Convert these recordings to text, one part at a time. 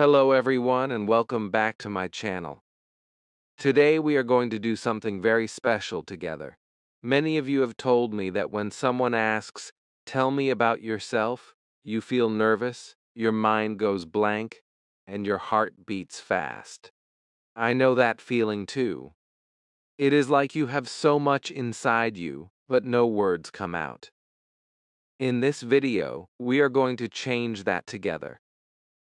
Hello everyone and welcome back to my channel. Today we are going to do something very special together. Many of you have told me that when someone asks, "Tell me about yourself," you feel nervous, your mind goes blank, and your heart beats fast. I know that feeling too. It is like you have so much inside you, but no words come out. In this video, we are going to change that together.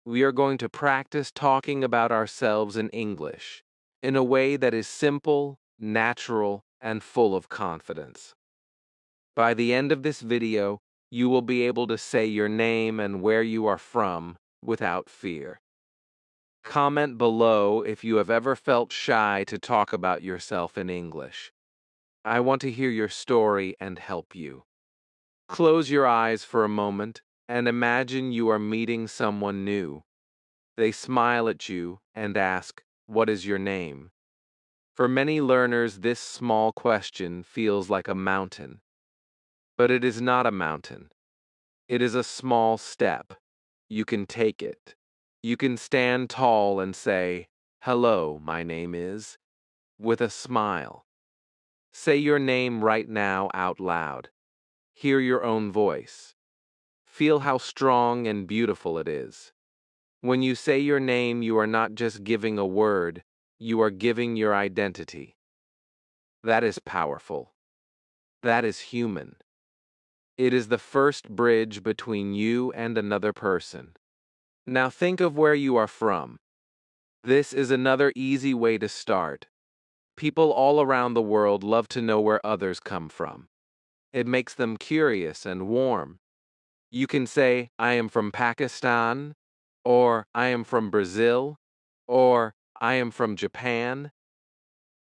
We are going to practice talking about ourselves in English in a way that is simple, natural, and full of confidence. By the end of this video, you will be able to say your name and where you are from without fear. Comment below if you have ever felt shy to talk about yourself in English. I want to hear your story and help you. Close your eyes for a moment and imagine you are meeting someone new. They smile at you and ask, "What is your name?" For many learners, this small question feels like a mountain. But it is not a mountain. It is a small step. You can take it. You can stand tall and say, "Hello, my name is," with a smile. Say your name right now out loud. Hear your own voice. Feel how strong and beautiful it is. When you say your name, you are not just giving a word, you are giving your identity. That is powerful. That is human. It is the first bridge between you and another person. Now think of where you are from. This is another easy way to start. People all around the world love to know where others come from. It makes them curious and warm. You can say, "I am from Pakistan," or "I am from Brazil," or "I am from Japan."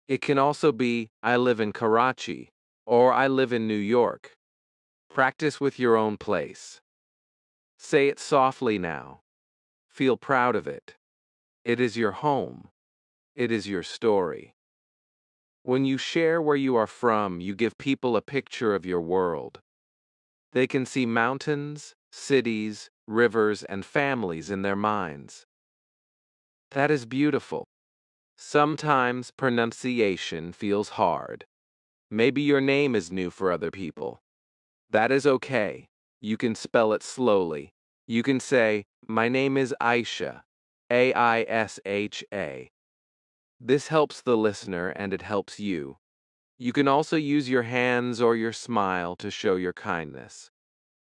It can also be, "I live in Karachi," or "I live in New York." Practice with your own place. Say it softly now. Feel proud of it. It is your home. It is your story. When you share where you are from, you give people a picture of your world. They can see mountains, cities, rivers, and families in their minds. That is beautiful. Sometimes pronunciation feels hard. Maybe your name is new for other people. That is okay. You can spell it slowly. You can say, "My name is Aisha, Aisha." This helps the listener and it helps you. You can also use your hands or your smile to show your kindness.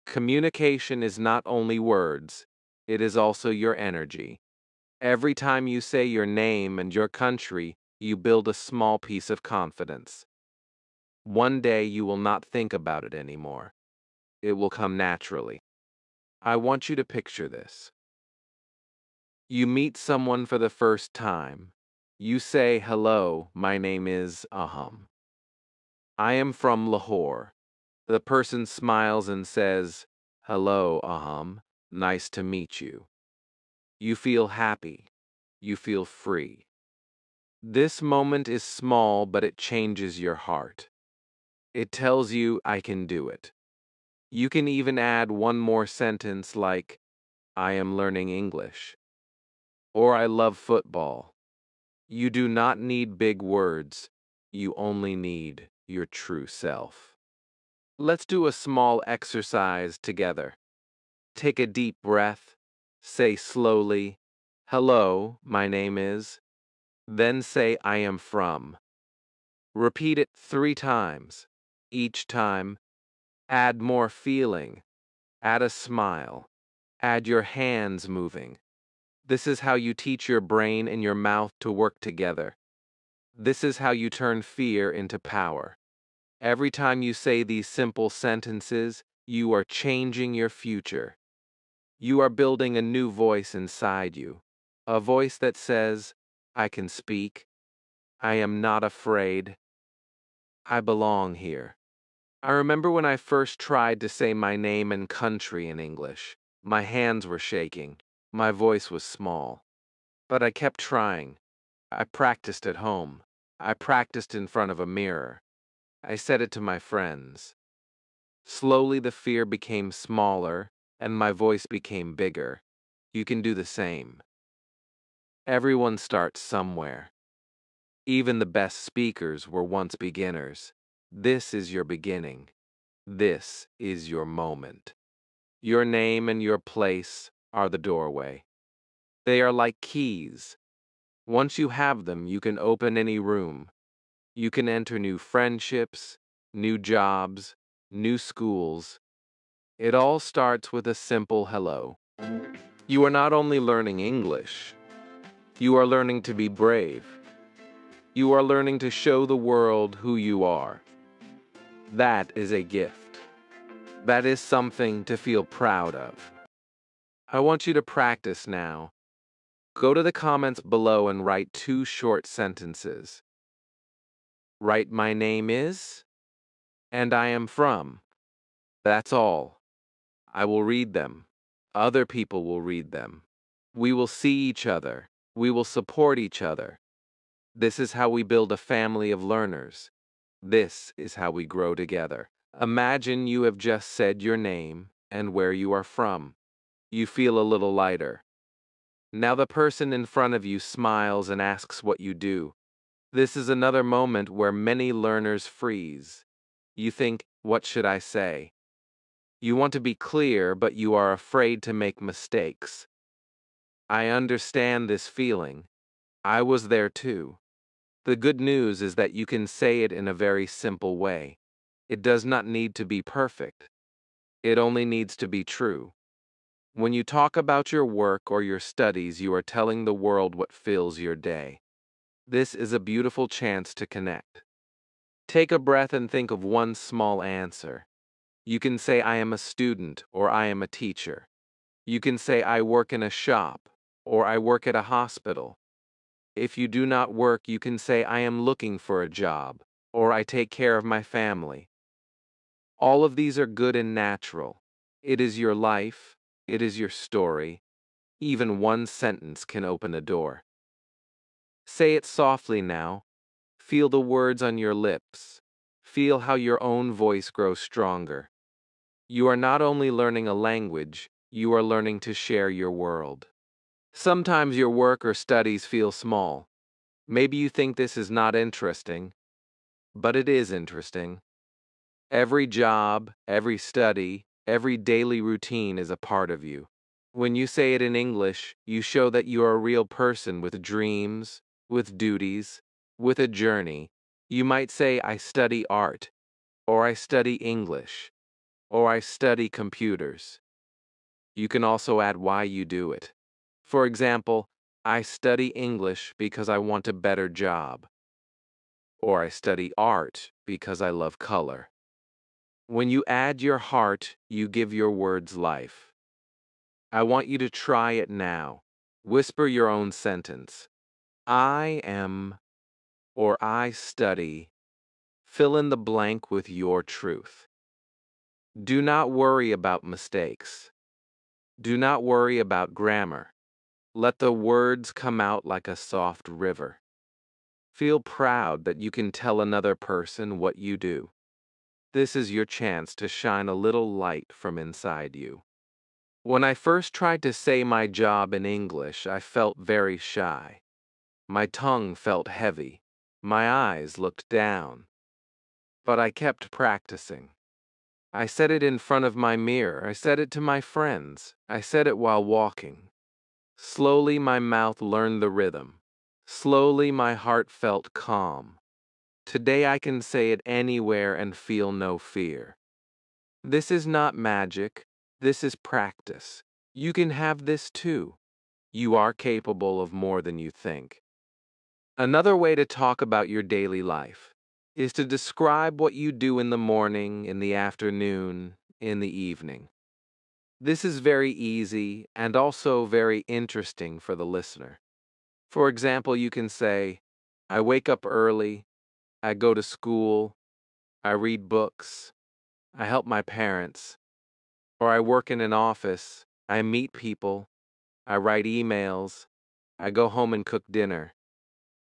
Communication is not only words, it is also your energy. Every time you say your name and your country, you build a small piece of confidence. One day you will not think about it anymore. It will come naturally. I want you to picture this. You meet someone for the first time. You say, "Hello, my name is Aham. I am from Lahore." The person smiles and says, "Hello, Aham. Nice to meet you." You feel happy. You feel free. This moment is small, but it changes your heart. It tells you, "I can do it." You can even add one more sentence like, "I am learning English," or "I love football." You do not need big words. You only need your true self. Let's do a small exercise together. Take a deep breath. Say slowly, "Hello, my name is." Then say, "I am from." Repeat it 3 times. Each time, add more feeling. Add a smile. Add your hands moving. This is how you teach your brain and your mouth to work together. This is how you turn fear into power. Every time you say these simple sentences, you are changing your future. You are building a new voice inside you. A voice that says, "I can speak. I am not afraid. I belong here." I remember when I first tried to say my name and country in English. My hands were shaking. My voice was small. But I kept trying. I practiced at home. I practiced in front of a mirror. I said it to my friends. Slowly the fear became smaller, and my voice became bigger. You can do the same. Everyone starts somewhere. Even the best speakers were once beginners. This is your beginning. This is your moment. Your name and your place are the doorway. They are like keys. Once you have them, you can open any room. You can enter new friendships, new jobs, new schools. It all starts with a simple hello. You are not only learning English, you are learning to be brave. You are learning to show the world who you are. That is a gift. That is something to feel proud of. I want you to practice now. Go to the comments below and write 2 short sentences. Write my name is, and I am from. That's all. I will read them. Other people will read them. We will see each other. We will support each other. This is how we build a family of learners. This is how we grow together. Imagine you have just said your name and where you are from. You feel a little lighter. Now the person in front of you smiles and asks what you do. This is another moment where many learners freeze. You think, what should I say? You want to be clear, but you are afraid to make mistakes. I understand this feeling. I was there too. The good news is that you can say it in a very simple way. It does not need to be perfect. It only needs to be true. When you talk about your work or your studies, you are telling the world what fills your day. This is a beautiful chance to connect. Take a breath and think of one small answer. You can say, I am a student, or I am a teacher. You can say, I work in a shop, or I work at a hospital. If you do not work, you can say, I am looking for a job, or I take care of my family. All of these are good and natural. It is your life. It is your story. Even one sentence can open a door. Say it softly now. Feel the words on your lips. Feel how your own voice grows stronger. You are not only learning a language, you are learning to share your world. Sometimes your work or studies feel small. Maybe you think this is not interesting, but it is interesting. Every job, every study, every daily routine is a part of you. When you say it in English, you show that you are a real person with dreams, with duties, with a journey. You might say, I study art, or I study English, or I study computers. You can also add why you do it. For example, I study English because I want a better job, or I study art because I love color. When you add your heart, you give your words life. I want you to try it now. Whisper your own sentence. I am, or I study. Fill in the blank with your truth. Do not worry about mistakes. Do not worry about grammar. Let the words come out like a soft river. Feel proud that you can tell another person what you do. This is your chance to shine a little light from inside you. When I first tried to say my job in English, I felt very shy. My tongue felt heavy. My eyes looked down. But I kept practicing. I said it in front of my mirror. I said it to my friends. I said it while walking. Slowly, my mouth learned the rhythm. Slowly, my heart felt calm. Today, I can say it anywhere and feel no fear. This is not magic. This is practice. You can have this too. You are capable of more than you think. Another way to talk about your daily life is to describe what you do in the morning, in the afternoon, in the evening. This is very easy and also very interesting for the listener. For example, you can say, I wake up early, I go to school, I read books, I help my parents, or I work in an office, I meet people, I write emails, I go home and cook dinner.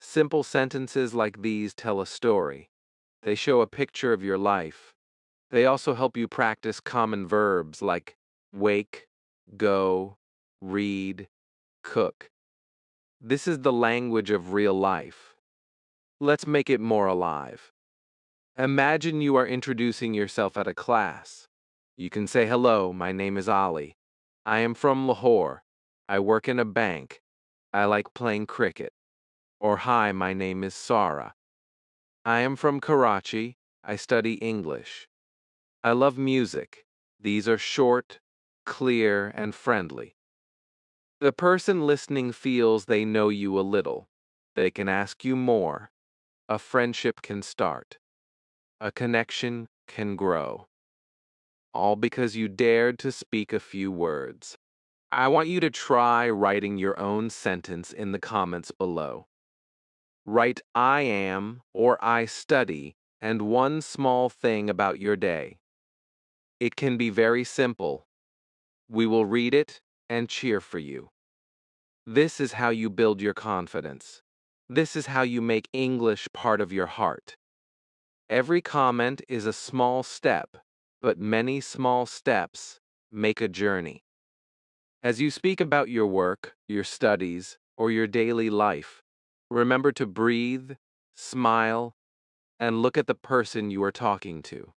Simple sentences like these tell a story. They show a picture of your life. They also help you practice common verbs like wake, go, read, cook. This is the language of real life. Let's make it more alive. Imagine you are introducing yourself at a class. You can say, "Hello, my name is Ali. I am from Lahore. I work in a bank. I like playing cricket." Or, "Hi, my name is Sarah. I am from Karachi. I study English. I love music." These are short, clear, and friendly. The person listening feels they know you a little. They can ask you more. A friendship can start. A connection can grow. All because you dared to speak a few words. I want you to try writing your own sentence in the comments below. Write "I am" or "I study" and one small thing about your day. It can be very simple. We will read it and cheer for you. This is how you build your confidence. This is how you make English part of your heart. Every comment is a small step, but many small steps make a journey. As you speak about your work, your studies, or your daily life, remember to breathe, smile, and look at the person you are talking to.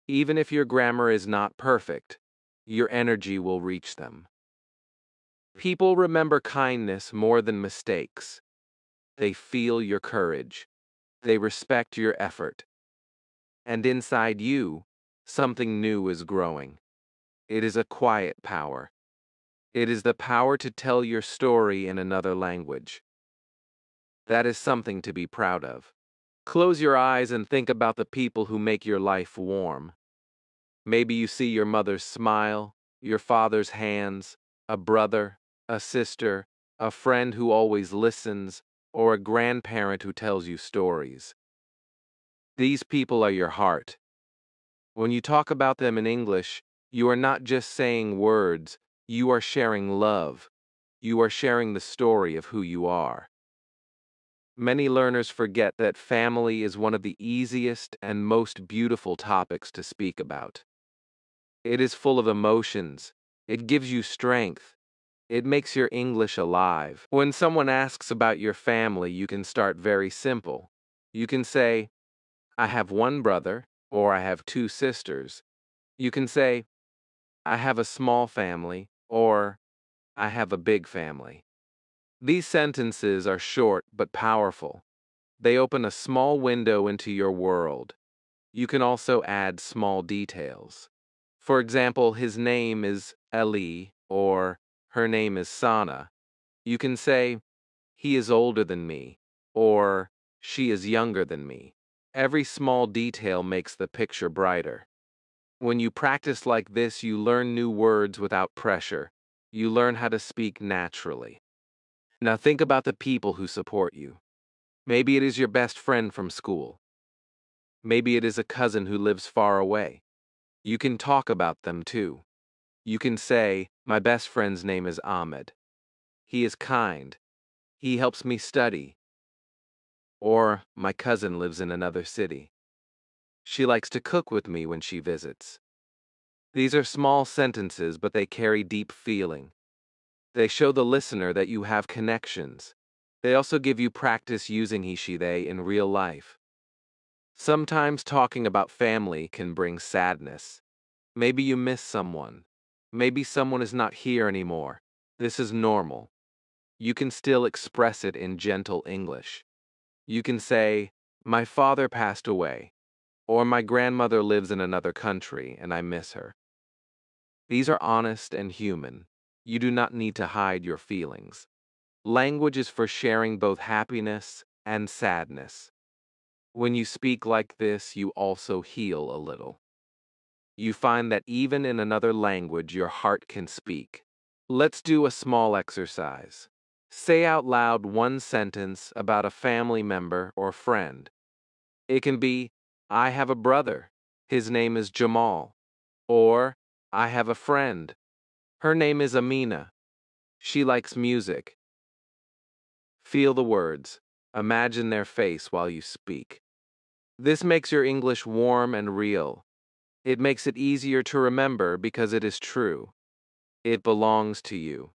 Even if your grammar is not perfect, your energy will reach them. People remember kindness more than mistakes. They feel your courage. They respect your effort. And inside you, something new is growing. It is a quiet power. It is the power to tell your story in another language. That is something to be proud of. Close your eyes and think about the people who make your life warm. Maybe you see your mother's smile, your father's hands, a brother, a sister, a friend who always listens, or a grandparent who tells you stories. These people are your heart. When you talk about them in English, you are not just saying words, you are sharing love. You are sharing the story of who you are. Many learners forget that family is one of the easiest and most beautiful topics to speak about. It is full of emotions. It gives you strength. It makes your English alive. When someone asks about your family, you can start very simple. You can say, "I have one brother," or "I have two sisters." You can say, "I have a small family," or "I have a big family." These sentences are short but powerful. They open a small window into your world. You can also add small details. For example, his name is Eli, or her name is Sana. You can say, "He is older than me," or "She is younger than me." Every small detail makes the picture brighter. When you practice like this, you learn new words without pressure. You learn how to speak naturally. Now think about the people who support you. Maybe it is your best friend from school. Maybe it is a cousin who lives far away. You can talk about them too. You can say, "My best friend's name is Ahmed. He is kind. He helps me study." Or, "My cousin lives in another city. She likes to cook with me when she visits." These are small sentences, but they carry deep feeling. They show the listener that you have connections. They also give you practice using he, she, they in real life. Sometimes talking about family can bring sadness. Maybe you miss someone. Maybe someone is not here anymore. This is normal. You can still express it in gentle English. You can say, "My father passed away," or "My grandmother lives in another country and I miss her." These are honest and human. You do not need to hide your feelings. Language is for sharing both happiness and sadness. When you speak like this, you also heal a little. You find that even in another language, your heart can speak. Let's do a small exercise. Say out loud one sentence about a family member or friend. It can be, "I have a brother. His name is Jamal." Or, "I have a friend. Her name is Amina. She likes music." Feel the words. Imagine their face while you speak. This makes your English warm and real. It makes it easier to remember because it is true. It belongs to you.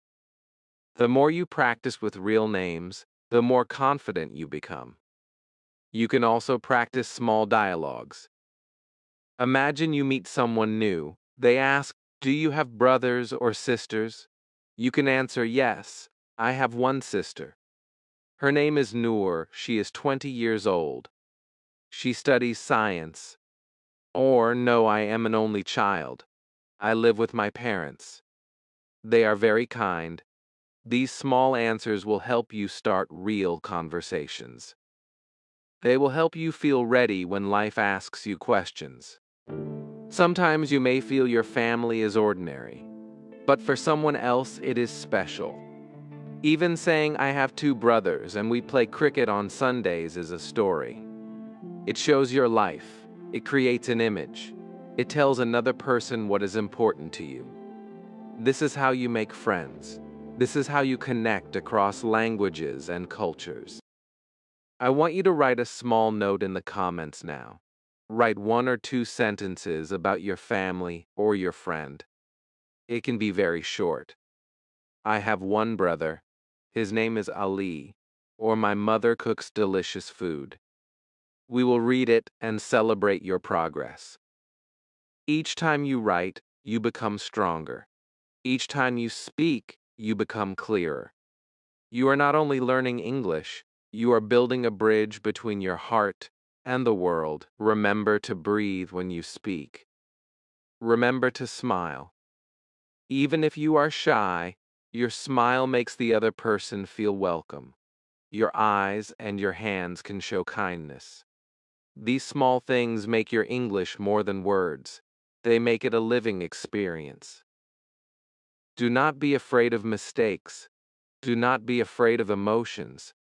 The more you practice with real names, the more confident you become. You can also practice small dialogues. Imagine you meet someone new. They ask, "Do you have brothers or sisters?" You can answer, "Yes, I have one sister. Her name is Noor. She is 20 years old. She studies science." Or, "No, I am an only child. I live with my parents. They are very kind." These small answers will help you start real conversations. They will help you feel ready when life asks you questions. Sometimes you may feel your family is ordinary, but for someone else it is special. Even saying, "I have two brothers and we play cricket on Sundays" is a story. It shows your life. It creates an image. It tells another person what is important to you. This is how you make friends. This is how you connect across languages and cultures. I want you to write a small note in the comments now. Write 1 or 2 sentences about your family or your friend. It can be very short. "I have one brother. His name is Ali," or "My mother cooks delicious food." We will read it and celebrate your progress. Each time you write, you become stronger. Each time you speak, you become clearer. You are not only learning English, you are building a bridge between your heart and the world. Remember to breathe when you speak. Remember to smile. Even if you are shy, your smile makes the other person feel welcome. Your eyes and your hands can show kindness. These small things make your English more than words. They make it a living experience. Do not be afraid of mistakes. Do not be afraid of emotions.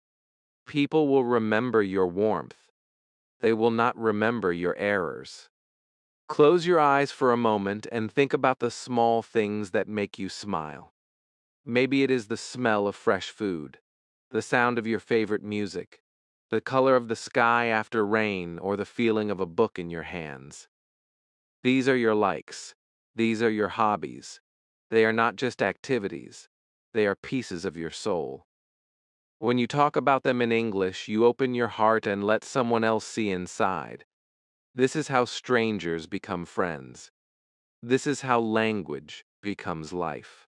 People will remember your warmth. They will not remember your errors. Close your eyes for a moment and think about the small things that make you smile. Maybe it is the smell of fresh food, the sound of your favorite music, the color of the sky after rain, or the feeling of a book in your hands. These are your likes. These are your hobbies. They are not just activities. They are pieces of your soul. When you talk about them in English, you open your heart and let someone else see inside. This is how strangers become friends. This is how language becomes life.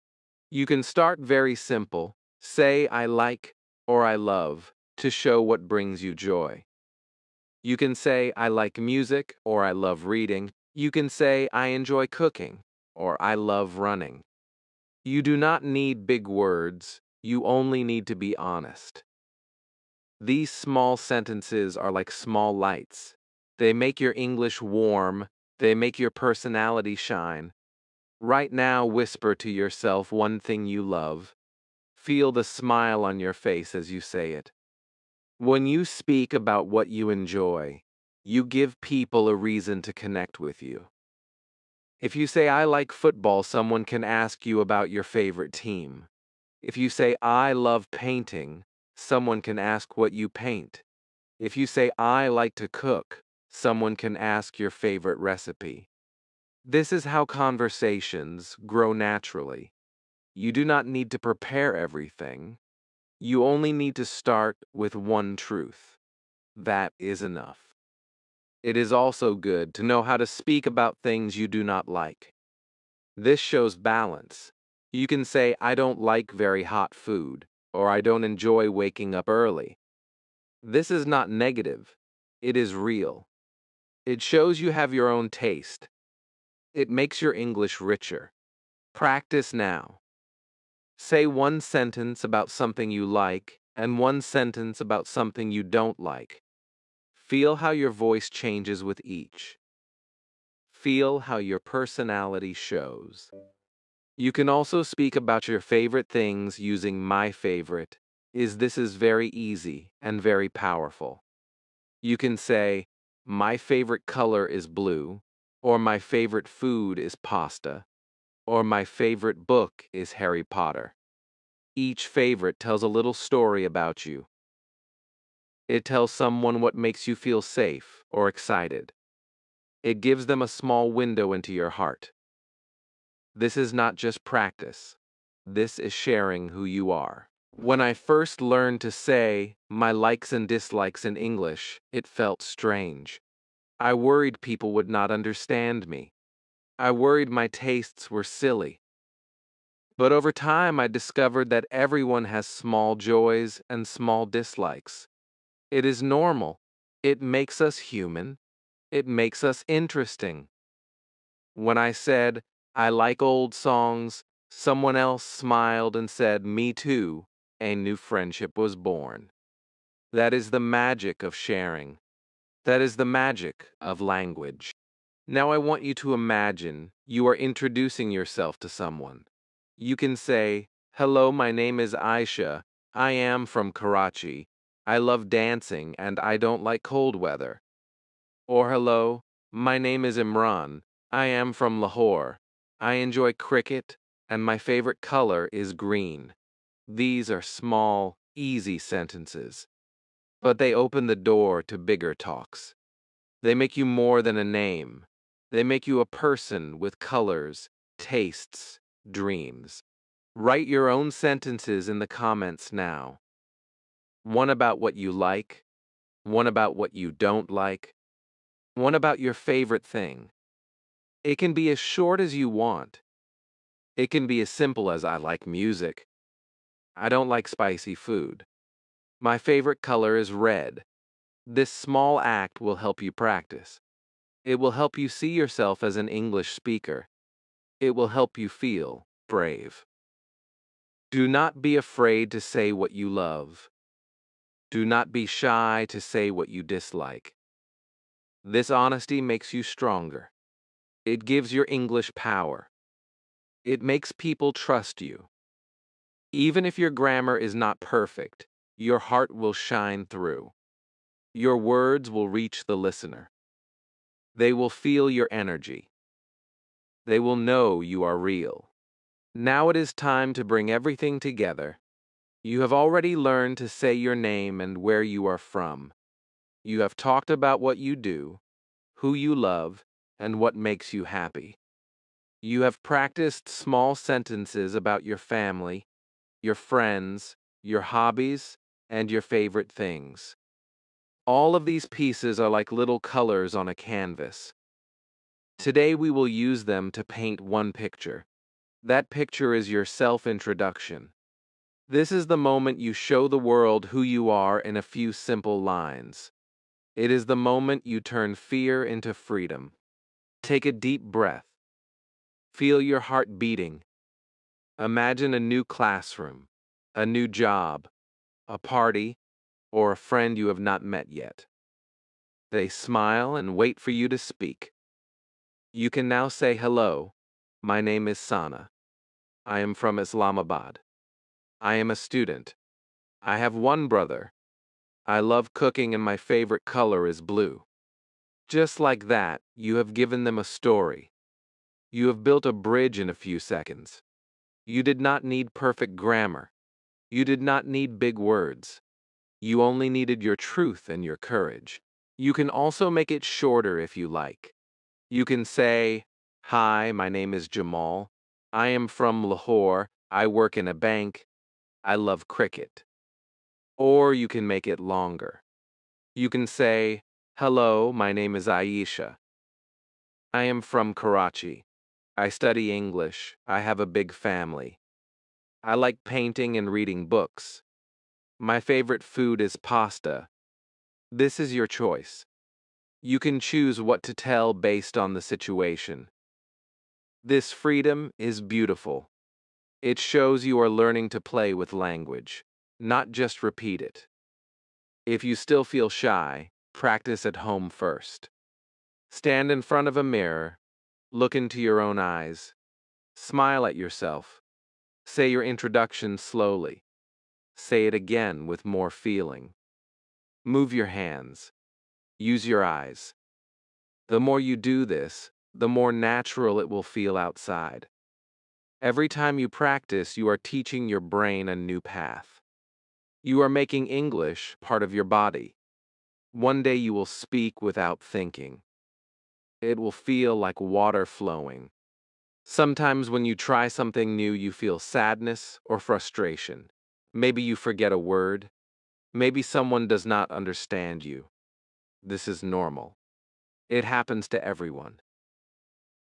You can start very simple. Say, "I like" or "I love" to show what brings you joy. You can say, "I like music" or "I love reading." You can say, "I enjoy cooking" or "I love running." You do not need big words. You only need to be honest. These small sentences are like small lights. They make your English warm. They make your personality shine. Right now, whisper to yourself one thing you love. Feel the smile on your face as you say it. When you speak about what you enjoy, you give people a reason to connect with you. If you say, "I like football," someone can ask you about your favorite team. If you say, "I love painting," someone can ask what you paint. If you say, "I like to cook," someone can ask your favorite recipe. This is how conversations grow naturally. You do not need to prepare everything. You only need to start with one truth. That is enough. It is also good to know how to speak about things you do not like. This shows balance. You can say, "I don't like very hot food," or "I don't enjoy waking up early." This is not negative. It is real. It shows you have your own taste. It makes your English richer. Practice now. Say one sentence about something you like and one sentence about something you don't like. Feel how your voice changes with each. Feel how your personality shows. You can also speak about your favorite things using "my favorite." This is very easy and very powerful. You can say, "My favorite color is blue," or "My favorite food is pasta," or "My favorite book is Harry Potter." Each favorite tells a little story about you. It tells someone what makes you feel safe or excited. It gives them a small window into your heart. This is not just practice. This is sharing who you are. When I first learned to say my likes and dislikes in English, it felt strange. I worried people would not understand me. I worried my tastes were silly. But over time, I discovered that everyone has small joys and small dislikes. It is normal. It makes us human. It makes us interesting. When I said, I like old songs, someone else smiled and said, me too. A new friendship was born. That is the magic of sharing. That is the magic of language. Now I want you to imagine you are introducing yourself to someone. You can say, hello, my name is Aisha. I am from Karachi. I love dancing and I don't like cold weather. Or hello, my name is Imran. I am from Lahore. I enjoy cricket and my favorite color is green. These are small, easy sentences, but they open the door to bigger talks. They make you more than a name. They make you a person with colors, tastes, dreams. Write your own sentences in the comments now. One about what you like, one about what you don't like, one about your favorite thing. It can be as short as you want. It can be as simple as I like music. I don't like spicy food. My favorite color is red. This small act will help you practice. It will help you see yourself as an English speaker. It will help you feel brave. Do not be afraid to say what you love. Do not be shy to say what you dislike. This honesty makes you stronger. It gives your English power. It makes people trust you. Even if your grammar is not perfect, your heart will shine through. Your words will reach the listener. They will feel your energy. They will know you are real. Now it is time to bring everything together. You have already learned to say your name and where you are from. You have talked about what you do, who you love, and what makes you happy. You have practiced small sentences about your family, your friends, your hobbies, and your favorite things. All of these pieces are like little colors on a canvas. Today we will use them to paint one picture. That picture is your self-introduction. This is the moment you show the world who you are in a few simple lines. It is the moment you turn fear into freedom. Take a deep breath. Feel your heart beating. Imagine a new classroom, a new job, a party, or a friend you have not met yet. They smile and wait for you to speak. You can now say hello. My name is Sana. I am from Islamabad. I am a student. I have one brother. I love cooking and my favorite color is blue. Just like that, you have given them a story. You have built a bridge in a few seconds. You did not need perfect grammar. You did not need big words. You only needed your truth and your courage. You can also make it shorter if you like. You can say, hi, my name is Jamal. I am from Lahore. I work in a bank. I love cricket. Or you can make it longer. You can say, hello, my name is Aisha. I am from Karachi. I study English. I have a big family. I like painting and reading books. My favorite food is pasta. This is your choice. You can choose what to tell based on the situation. This freedom is beautiful. It shows you are learning to play with language, not just repeat it. If you still feel shy, practice at home first. Stand in front of a mirror, look into your own eyes, smile at yourself. Say your introduction slowly. Say it again with more feeling. Move your hands. Use your eyes. The more you do this, the more natural it will feel outside. Every time you practice, you are teaching your brain a new path. You are making English part of your body. One day you will speak without thinking. It will feel like water flowing. Sometimes when you try something new, you feel sadness or frustration. Maybe you forget a word. Maybe someone does not understand you. This is normal. It happens to everyone.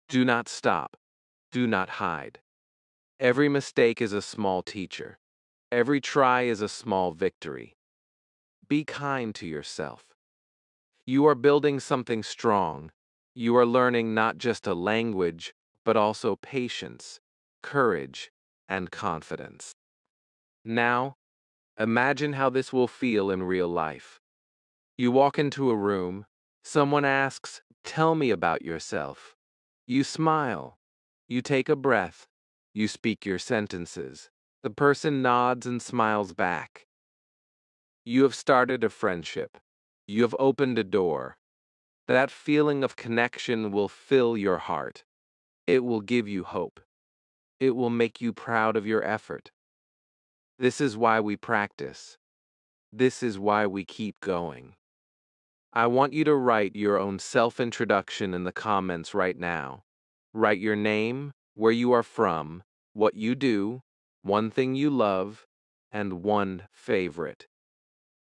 Do not stop. Do not hide. Every mistake is a small teacher. Every try is a small victory. Be kind to yourself. You are building something strong. You are learning not just a language, but also patience, courage, and confidence. Now, imagine how this will feel in real life. You walk into a room, someone asks, "Tell me about yourself." You smile. You take a breath. You speak your sentences. The person nods and smiles back. You have started a friendship. You have opened a door. That feeling of connection will fill your heart. It will give you hope. It will make you proud of your effort. This is why we practice. This is why we keep going. I want you to write your own self-introduction in the comments right now. Write your name, where you are from, what you do, one thing you love, and one favorite.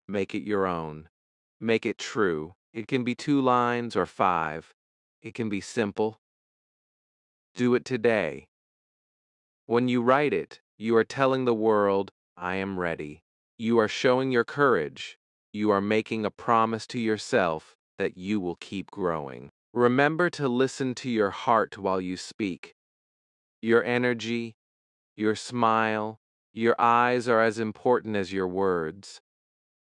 Make it your own. Make it true. It can be 2 lines or 5. It can be simple. Do it today. When you write it, you are telling the world, "I am ready." You are showing your courage. You are making a promise to yourself that you will keep growing. Remember to listen to your heart while you speak. Your energy, your smile, your eyes are as important as your words.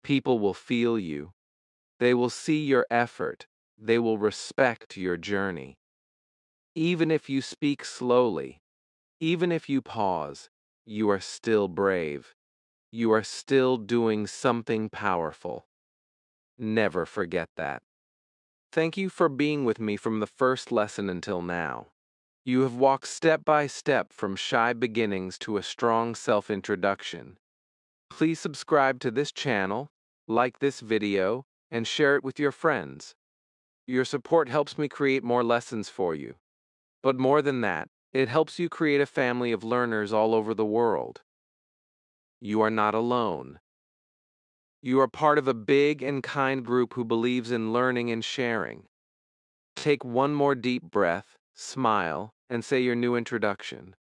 People will feel you. They will see your effort. They will respect your journey. Even if you speak slowly, even if you pause, you are still brave. You are still doing something powerful. Never forget that. Thank you for being with me from the first lesson until now. You have walked step by step from shy beginnings to a strong self-introduction. Please subscribe to this channel, like this video, and share it with your friends. Your support helps me create more lessons for you. But more than that, it helps you create a family of learners all over the world. You are not alone. You are part of a big and kind group who believes in learning and sharing. Take one more deep breath, smile, and say your new introduction.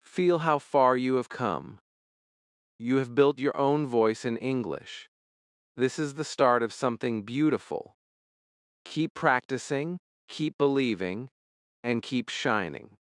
Feel how far you have come. You have built your own voice in English. This is the start of something beautiful. Keep practicing, keep believing, and keep shining.